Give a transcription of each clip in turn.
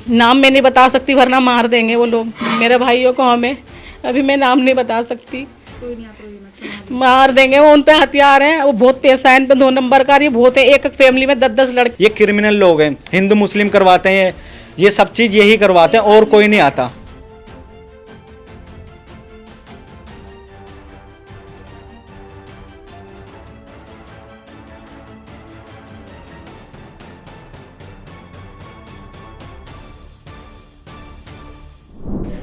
नाम मैं नहीं बता सकती वरना मार देंगे वो लोग मेरे भाइयों को। हमें अभी मैं नाम नहीं बता सकती, मार देंगे वो। उन पे हथियार हैं, वो बहुत पैसा है इन पे, 2 नंबर का। ये बहुत है, एक एक फैमिली में 10-10 लड़के। ये क्रिमिनल लोग हैं, हिंदू मुस्लिम करवाते हैं, ये सब चीज़ यही करवाते हैं और कोई नहीं आता।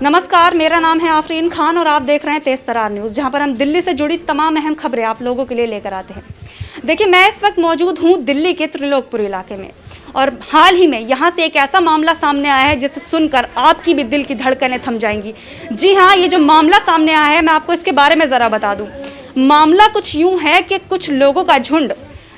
नमस्कार, मेरा नाम है आफरीन खान और आप देख रहे हैं तेज तरार न्यूज़, जहां पर हम दिल्ली से जुड़ी तमाम अहम खबरें आप लोगों के लिए लेकर आते हैं। देखिए, मैं इस वक्त मौजूद हूं दिल्ली के त्रिलोकपुर इलाके में और हाल ही में यहां से एक ऐसा मामला सामने आया है जिसे सुनकर आपकी भी दिल की धड़कनें थम जाएंगी। जी हाँ, ये जो मामला सामने आया है, मैं आपको इसके बारे में ज़रा बता दूँ। मामला कुछ यूँ है कि कुछ लोगों का झुंड,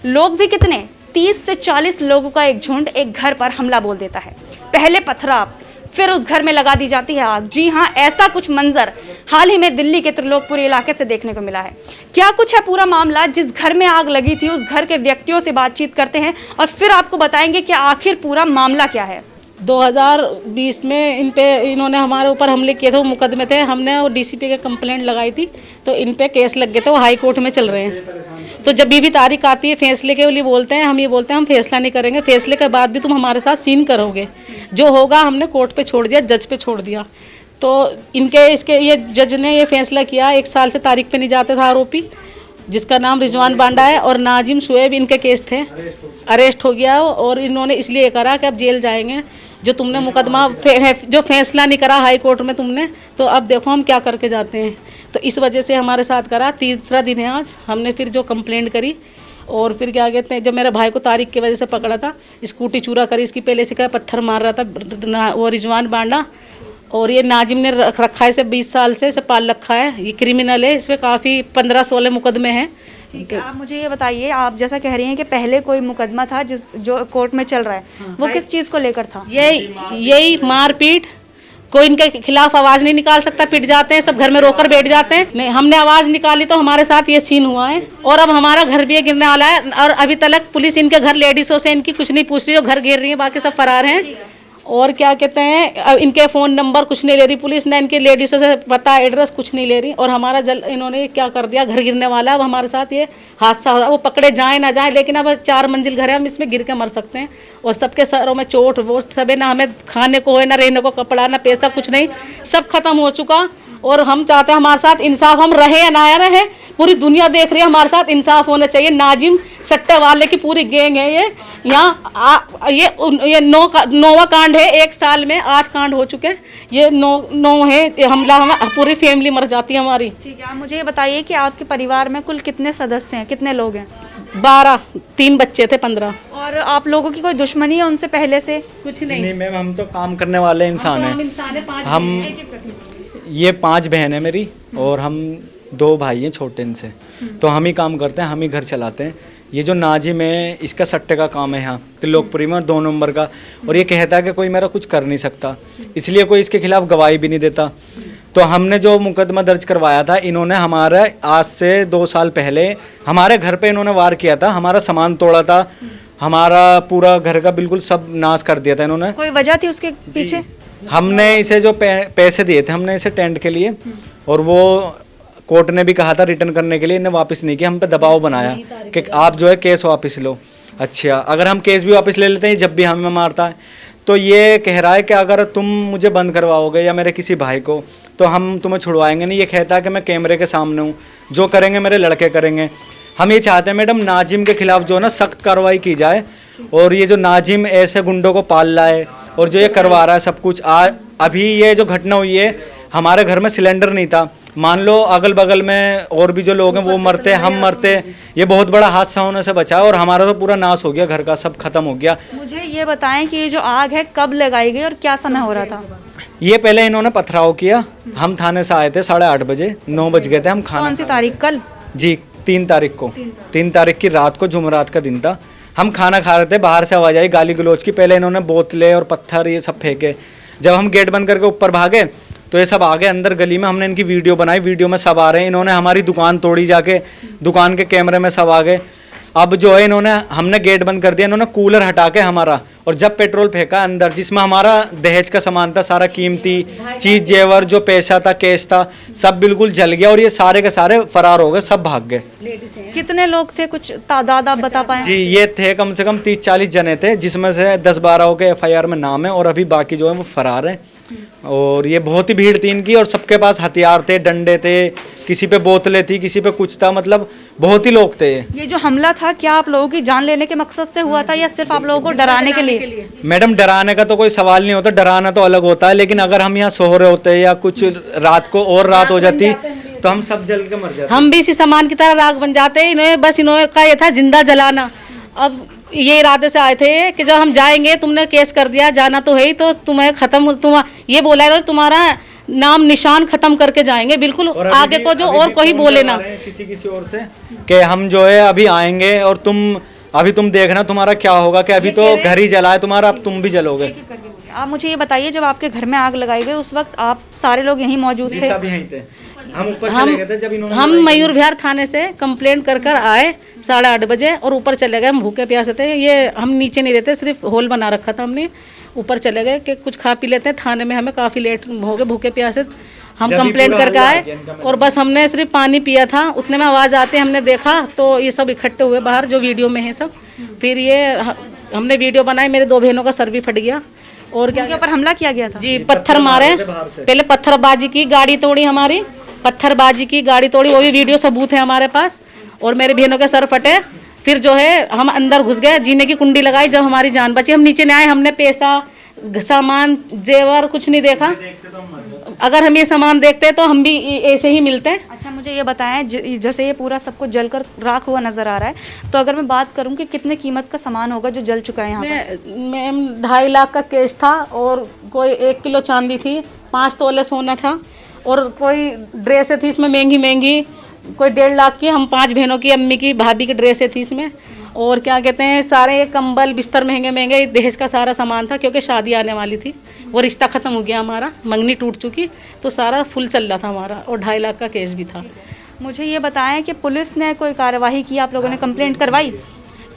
लोग भी कितने, 30 से 40 लोगों का एक झुंड एक घर पर हमला बोल देता है। पहले पथराव, फिर उस घर में लगा दी जाती है आग। जी हाँ, ऐसा कुछ मंजर हाल ही में दिल्ली के त्रिलोकपुर इलाके से देखने को मिला है। क्या कुछ है पूरा मामला, जिस घर में आग लगी थी उस घर के व्यक्तियों से बातचीत करते हैं और फिर आपको बताएंगे कि आखिर पूरा मामला क्या है। 2020 में इन्होंने हमारे ऊपर हमले किए थे, वो मुकदमे थे। हमने वो डीसीपी के कंप्लेंट लगाई थी तो इन पे केस लग गए थे, वो हाई कोर्ट में चल रहे हैं। तो जब भी तारीख आती है फैसले के लिए बोलते हैं, हम ये बोलते हैं हम फैसला नहीं करेंगे, फैसले के बाद भी तुम हमारे साथ सीन करोगे। जो होगा हमने कोर्ट पे छोड़ दिया, जज पे छोड़ दिया। तो ये जज ने ये फैसला किया, 1 साल से तारीख पे नहीं जाते था आरोपी, जिसका नाम रिजवान बांडा है और नाजिम शुएब इनके केस थे। अरेस्ट हो गया और इन्होंने इसलिए करा कि अब जेल जाएंगे। जो तुमने मुकदमा जो फैसला नहीं करा हाई कोर्ट में तुमने, तो अब देखो हम क्या करके जाते हैं। तो इस वजह से हमारे साथ करा। 3रा दिन है आज। हमने फिर जो कंप्लेंट करी और फिर क्या कहते हैं, जब मेरे भाई को तारीख की वजह से पकड़ा था, स्कूटी चूरा करी इसकी, पहले से क्या पत्थर मार रहा था वो रिजवान बांडा। और ये नाजिम ने रखा है इसे 20 साल से, इसे पाल रखा है। ये क्रिमिनल है, इसमें काफ़ी 15-16 मुकदमे हैं। आप मुझे ये बताइए, आप जैसा कह रही हैं कि पहले कोई मुकदमा था जो कोर्ट में चल रहा है, वो किस चीज़ को लेकर था? यही मारपीट। कोई इनके खिलाफ आवाज़ नहीं निकाल सकता, पिट जाते हैं, सब घर में रोकर बैठ जाते हैं। नहीं, हमने आवाज़ निकाली तो हमारे साथ ये सीन हुआ है। और अब हमारा घर भी गिरने वाला है और अभी तक पुलिस इनके घर लेडीज़ों से इनकी कुछ नहीं पूछ रही, जो घर घेर रही है, बाकी सब फरार हैं। और क्या कहते हैं, अब इनके फ़ोन नंबर कुछ नहीं ले रही पुलिस, ना इनके लेडीज़ों से पता एड्रेस कुछ नहीं ले रही। और हमारा इन्होंने क्या कर दिया, घर गिरने वाला है। अब हमारे साथ ये हादसा हो, वो पकड़े जाए ना जाए, लेकिन अब 4 मंजिल घर है, हम इसमें गिर के मर सकते हैं। और सबके सरों में चोट वोट सब है, ना हमें खाने को है, ना रहने को कपड़ा, ना पैसा, कुछ नहीं, सब खत्म हो चुका। और हम चाहते हैं हमारे साथ इंसाफ, हम रहे या ना रहे, पूरी दुनिया देख रही है, हमारे साथ इंसाफ होना चाहिए। नाजिम सट्टे वाले की पूरी गैंग है ये। यहाँ ये 9वां कांड है, 1 साल में 8 कांड हो चुके हैं। ये 9 है हमला, पूरी फैमिली मर जाती है हमारी। ठीक है, आप मुझे ये बताइए कि आपके परिवार में कुल कितने सदस्य हैं, कितने लोग हैं? 12, 3 बच्चे थे, 15। और आप लोगों की कोई दुश्मनी है उनसे पहले से? कुछ नहीं मैम, हम तो काम करने वाले इंसान हैं। हम ये 5 बहन है मेरी और हम 2 भाई हैं छोटे इनसे। तो हम ही काम करते हैं, हम ही घर चलाते हैं। ये जो नाजिम है, इसका सट्टे का काम है यहाँ त्रिलोकपुरी में, और 2 नंबर का। और ये कहता है कि कोई मेरा कुछ कर नहीं सकता, इसलिए कोई इसके खिलाफ गवाही भी नहीं देता। तो हमने जो मुकदमा दर्ज करवाया था, इन्होंने हमारा आज से 2 साल पहले हमारे घर पे इन्होंने वार किया था, हमारा सामान तोड़ा था, हमारा पूरा घर का बिल्कुल सब नाश कर दिया था इन्होंने। कोई वजह थी उसके पीछे? हमने इसे जो पैसे दिए थे हमने इसे टेंट के लिए, और वो कोर्ट ने भी कहा था रिटर्न करने के लिए, इन्हें वापस नहीं किया। हम पे दबाव बनाया कि आप जो है केस वापस लो। अच्छा, अगर हम केस भी वापस ले लेते हैं, जब भी हमें मारता है, तो ये कह रहा है कि अगर तुम मुझे बंद करवाओगे या मेरे किसी भाई को, तो हम तुम्हें छुड़वाएंगे नहीं। ये कहता है कि मैं कैमरे के सामने हूँ, जो करेंगे मेरे लड़के करेंगे। हम ये चाहते हैं मैडम, नाजिम के खिलाफ जो है ना सख्त कार्रवाई की जाए। और ये जो नाजिम ऐसे गुंडों को पाल रहा है और जो ये करवा रहा है सब कुछ, अभी ये जो घटना हुई है, हमारे घर में सिलेंडर नहीं था। मान लो अगल बगल में और भी जो लोग हैं वो मरते, हम मरते, ये बहुत बड़ा हादसा होने से बचा। और हमारा तो पूरा नाश हो गया, घर का सब खत्म हो गया। मुझे ये बताएं कि ये जो आग है कब लगाई गई और क्या समय हो रहा था? ये पहले इन्होंने पथराव किया, हम थाने से आए थे 8:30 बजे, 9 बज गए थे। हम खाना, कौन सी तारीख? कल जी 3 तारीख को, 3 तारीख की रात को, जुमेरात का दिन था। हम खाना खा रहे थे, बाहर से आवाज़ आई गाली गलौज की। पहले इन्होंने बोतलें और पत्थर ये सब फेंके। जब हम गेट बंद करके ऊपर भागे तो ये सब आ गए अंदर गली में। हमने इनकी वीडियो बनाई, वीडियो में सब आ रहे हैं। इन्होंने हमारी दुकान तोड़ी, जाके दुकान के कैमरे में सब आ गए। अब जो है इन्होंने हमने गेट बंद कर दिया, इन्होंने कूलर हटा के हमारा, और जब पेट्रोल फेंका अंदर जिसमें हमारा दहेज का सामान था, सारा कीमती चीज जेवर जो पैसा था, कैश था, सब बिल्कुल जल गया और ये सारे के सारे फरार हो गए, सब भाग गए। कितने लोग थे, कुछ तादाद आप बता पाए? जी ये थे कम से कम 30-40 जने थे, जिसमें से 10-12 के FIR में नाम है और अभी बाकी जो है वो फरार है। और ये बहुत ही भीड़ थी इनकी और सबके पास हथियार थे, डंडे थे, किसी पे बोतलें थी, किसी पे कुछ था, मतलब बहुत ही लोग थे। ये जो हमला था क्या आप लोगों की जान लेने के मकसद से हुआ था या सिर्फ आप लोगों को डराने के लिए? मैडम डराने का तो कोई सवाल नहीं होता, डराना तो अलग होता है, लेकिन अगर हम यहाँ सो रहे होते या कुछ रात को और रात हो जाती तो हम सब जल के मर जाते। हम भी इसी सामान की तरह राख बन जाते हैं। इन्होंने का ये था जिंदा जलाना। अब ये इरादे से आए थे कि जब हम जाएंगे, तुमने केस कर दिया, जाना तो है ही, तो तुम्हें तुम ये बोला है तुम्हारा नाम निशान खत्म करके जाएंगे, बिल्कुल आगे को जो और कोई बोले ना किसी और से कि हम जो है अभी आएंगे और तुम देखना तुम्हारा क्या होगा, कि अभी तो घर ही जला है तुम्हारा, अब तुम भी जलोगे। आप मुझे ये बताइए, जब आपके घर में आग लगाई गई उस वक्त आप सारे लोग यहीं मौजूद थे? सब यहीं थे। हम ऊपर चले गए थे जब इन्होंने हम मयूर विहार थाने से कंप्लेंट कर आए 8:30 बजे और ऊपर चले गए। हम भूखे प्यासे थे, ये हम नीचे नहीं रहते, सिर्फ हॉल बना रखा था हमने, ऊपर चले गए कि कुछ खा पी लेते हैं। थाने में हमें काफ़ी लेट हो गए, भूखे प्यासे हम कंप्लेंट करके आए और बस हमने सिर्फ पानी पिया था, उतने में आवाज़ आते हमने देखा तो ये सब इकट्ठे हुए बाहर, जो वीडियो में है सब। फिर ये हमने वीडियो बनाई, मेरे 2 बहनों का सर भी फट गया। और क्या उनके ऊपर हमला किया गया था? जी पत्थर मारे, पहले पत्थरबाजी की, गाड़ी तोड़ी, हमारी पत्थरबाजी की गाड़ी तोड़ी, वो भी वीडियो सबूत है हमारे पास। और मेरे बहनों के सर फटे। फिर जो है हम अंदर घुस गए, जीने की कुंडी लगाई, जब हमारी जान बची हम नीचे नहीं आए। हमने पैसा सामान जेवर कुछ नहीं देखा, अगर हम ये सामान देखते तो हम भी ऐसे ही मिलते। अच्छा मुझे ये बताएं, जैसे ये पूरा सब कुछ जलकर राख हुआ नजर आ रहा है, तो अगर मैं बात करूं कि कितने कीमत का सामान होगा जो जल चुका है यहाँ पर? मैम 2.5 लाख का केस था और कोई 1 किलो चांदी थी, 5 तोले सोना था और कोई ड्रेसें थी इसमें महंगी, कोई 1.5 लाख की, हम 5 बहनों की, अम्मी की, भाभी की ड्रेसें थी इसमें। और क्या कहते हैं, सारे कंबल बिस्तर महंगे, दहेज का सारा सामान था, क्योंकि शादी आने वाली थी, वो रिश्ता ख़त्म हो गया हमारा, मंगनी टूट चुकी, तो सारा फुल चल रहा था हमारा, और 2.5 लाख का केस भी था। मुझे ये बताएं कि पुलिस ने कोई कार्रवाई की, आप लोगों ने कंप्लेंट करवाई?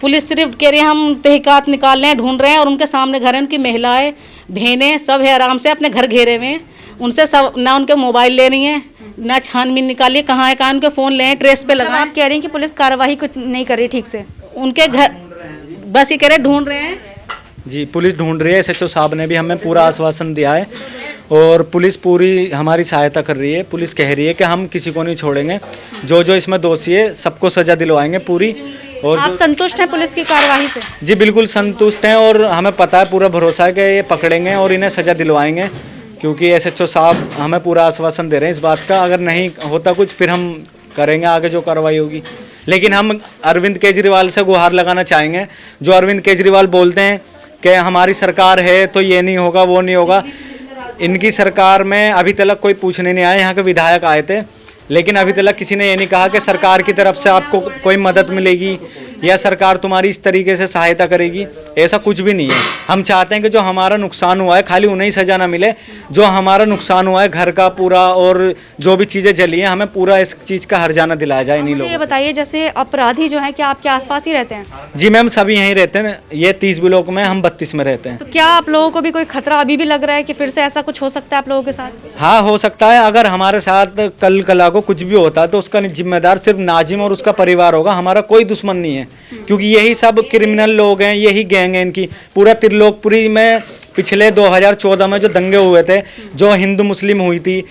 पुलिस सिर्फ कह रही है हम तहकीकात निकाल रहे हैं, ढूंढ रहे हैं, और उनके सामने घर है, उनकी महिलाएं बहनें सब है, आराम से अपने घर घेरे हुए हैं, उनसे सब ना उनके मोबाइल ले रही हैं, ना छानबीन निकालिए कहाँ है, कहाँ उनके फ़ोन ले, ट्रेस पे लगा। आप कह रही हैं कि पुलिस कार्रवाई कुछ नहीं कर रही ठीक से? उनके घर बस ये कह रहे ढूंढ रहे हैं। जी पुलिस ढूंढ रही है, SHO साहब ने भी हमें पूरा आश्वासन दिया है और पुलिस पूरी हमारी सहायता कर रही है। पुलिस कह रही है कि हम किसी को नहीं छोड़ेंगे, जो इसमें दोषी है सबको सज़ा दिलवाएंगे पूरी। और आप संतुष्ट हैं पुलिस की कार्रवाई से? जी बिल्कुल संतुष्ट हैं और हमें पता है, पूरा भरोसा है कि ये पकड़ेंगे और इन्हें सज़ा दिलवाएंगे, क्योंकि SHO साहब हमें पूरा आश्वासन दे रहे हैं इस बात का। अगर नहीं होता कुछ फिर हम करेंगे आगे जो कार्रवाई होगी। लेकिन हम अरविंद केजरीवाल से गुहार लगाना चाहेंगे, जो अरविंद केजरीवाल बोलते हैं कि हमारी सरकार है तो ये नहीं होगा वो नहीं होगा। इनकी सरकार में अभी तक कोई पूछने नहीं आया, यहाँ के विधायक आए थे, लेकिन अभी तक किसी ने ये नहीं कहा कि सरकार की तरफ से आपको कोई मदद मिलेगी या सरकार तुम्हारी इस तरीके से सहायता करेगी, ऐसा कुछ भी नहीं है। हम चाहते हैं कि जो हमारा नुकसान हुआ है खाली उन्हें ही सजा ना मिले, जो हमारा नुकसान हुआ है घर का पूरा और जो भी चीज़ें जली हैं, हमें पूरा इस चीज़ का हर्जाना दिलाया जाए इन्हीं लोगों। ये बताइए, जैसे अपराधी जो है क्या आपके आसपास ही रहते हैं? जी मैम सभी यहीं रहते हैं, ये 30 ब्लॉक में, हम 32 में रहते हैं। तो क्या आप लोगों को भी कोई खतरा अभी भी लग रहा है कि फिर से ऐसा कुछ हो सकता है आप लोगों के साथ? हाँ हो सकता है, अगर हमारे साथ कल कला को कुछ भी होता है तो उसका जिम्मेदार सिर्फ नाजिम और उसका परिवार होगा, हमारा कोई दुश्मन नहीं है, क्योंकि यही सब क्रिमिनल लोग हैं, यही गैंग है इनकी। पूरा त्रिलोकपुरी में पिछले 2014 में जो दंगे हुए थे, जो हिंदू मुस्लिम हुई थी,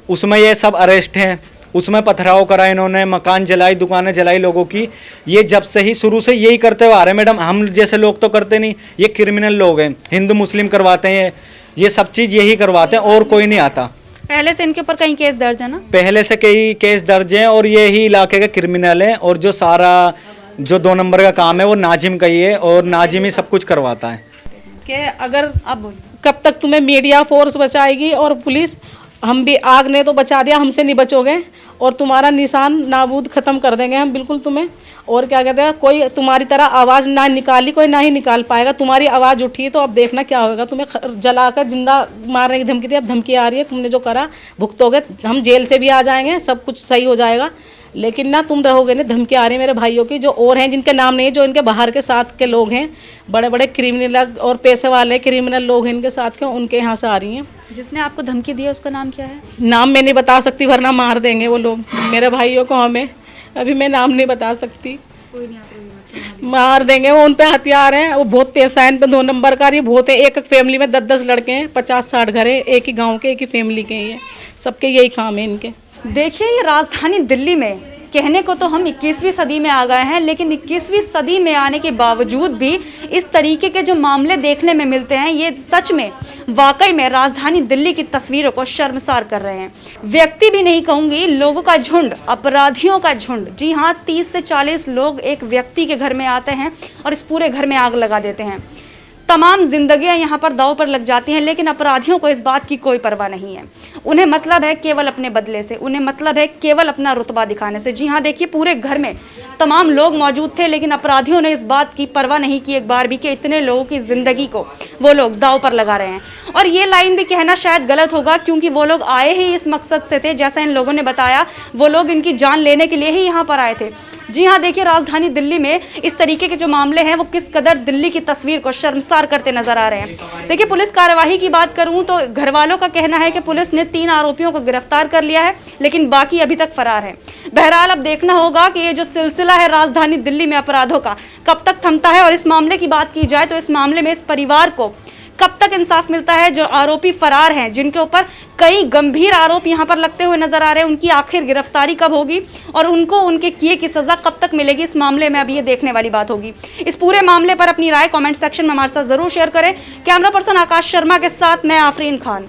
उसमें ये सब अरेस्ट हैं, उसमें पथराव करा इन्होंने, मकान जलाई, दुकानें जलाई लोगों की। ये जब से ही शुरू से यही करते हुए आ रहे हैं मैडम, हम जैसे लोग तो करते नहीं, ये क्रिमिनल लोग हैं, हिंदू मुस्लिम करवाते हैं, ये सब चीज़ यही करवाते हैं और कोई नहीं आता। पहले से इनके ऊपर कई केस दर्ज है ना? पहले से कई केस दर्ज हैं और ये ही इलाके के क्रिमिनल हैं, और जो सारा जो 2 नंबर का काम है वो नाजिम का ही है और नाजिम ही सब कुछ करवाता है। कि अगर अब कब तक तुम्हें मीडिया फोर्स बचाएगी और पुलिस, हम भी आग ने तो बचा दिया, हमसे नहीं बचोगे और तुम्हारा निशान नाबूद ख़त्म कर देंगे हम बिल्कुल तुम्हें। और क्या कहते हैं, कोई तुम्हारी तरह आवाज़ ना निकाली, कोई ना ही निकाल पाएगा। तुम्हारी आवाज़ उठी तो अब देखना क्या होगा, तुम्हें जलाकर जिंदा मारने की धमकी दी, अब धमकी आ रही है, तुमने जो करा भुगतोगे, हम जेल से भी आ जाएंगे, सब कुछ सही हो जाएगा। लेकिन ना तुम रहोगे ना, धमकी आ रही है मेरे भाइयों की, जो और हैं जिनके नाम नहीं है, जो इनके बाहर के साथ के लोग हैं, बड़े बड़े क्रिमिनल और पैसे वाले क्रिमिनल लोग हैं इनके साथ के, उनके यहाँ से आ रही हैं। जिसने आपको धमकी दी है उसका नाम क्या है? नाम मैं नहीं बता सकती वरना मार देंगे वो लोग मेरे भाइयों को, हमें अभी मैं नाम नहीं बता सकती, मार देंगे वो। उन पे हथियार हैं, वो बहुत पैसा है इन पे, 2 नंबर का ये बहुत है। एक एक फैमिली में 10-10 लड़के हैं, 50-60 घर है, एक ही गांव के, एक ही फैमिली के, ये सबके यही काम है इनके। देखिए, ये राजधानी दिल्ली में कहने को तो हम 21वीं सदी में आ गए हैं, लेकिन 21वीं सदी में आने के बावजूद भी इस तरीके के जो मामले देखने में मिलते हैं, ये सच में वाकई में राजधानी दिल्ली की तस्वीरों को शर्मसार कर रहे हैं। व्यक्ति भी नहीं कहूँगी, लोगों का झुंड, अपराधियों का झुंड। जी हाँ, 30 से 40 लोग एक व्यक्ति के घर में आते हैं और इस पूरे घर में आग लगा देते हैं। तमाम जिंदगियां यहाँ पर दांव पर लग जाती हैं, लेकिन अपराधियों को इस बात की कोई परवाह नहीं है। उन्हें मतलब है केवल अपने बदले से, उन्हें मतलब है केवल अपना रुतबा दिखाने से। जी हाँ, देखिए, पूरे घर में तमाम लोग मौजूद थे, लेकिन अपराधियों ने इस बात की परवाह नहीं की एक बार भी कि इतने लोगों की जिंदगी को वो लोग दांव पर लगा रहे हैं। और ये लाइन भी कहना शायद गलत होगा, क्योंकि वो लोग आए ही इस मकसद से थे, जैसा इन लोगों ने बताया, वो लोग इनकी जान लेने के लिए ही यहाँ पर आए थे। जी हाँ, देखिए, राजधानी दिल्ली में इस तरीके के जो मामले हैं वो किस कदर दिल्ली की तस्वीर को शर्मसार करते नजर आ रहे हैं। देखिए, पुलिस कार्यवाही की बात करूं तो घर वालों का कहना है कि पुलिस ने 3 आरोपियों को गिरफ्तार कर लिया है, लेकिन बाकी अभी तक फरार हैं। बहरहाल अब देखना होगा कि ये जो सिलसिला है राजधानी दिल्ली में अपराधों का कब तक थमता है। और इस मामले की बात की जाए तो इस मामले में इस परिवार को कब तक इंसाफ मिलता है। जो आरोपी फरार हैं, जिनके ऊपर कई गंभीर आरोप यहाँ पर लगते हुए नजर आ रहे हैं, उनकी आखिर गिरफ्तारी कब होगी और उनको उनके किए की सजा कब तक मिलेगी, इस मामले में अभी ये देखने वाली बात होगी। इस पूरे मामले पर अपनी राय कमेंट सेक्शन में हमारे साथ जरूर शेयर करें। कैमरा पर्सन आकाश शर्मा के साथ मैं आफरीन खान।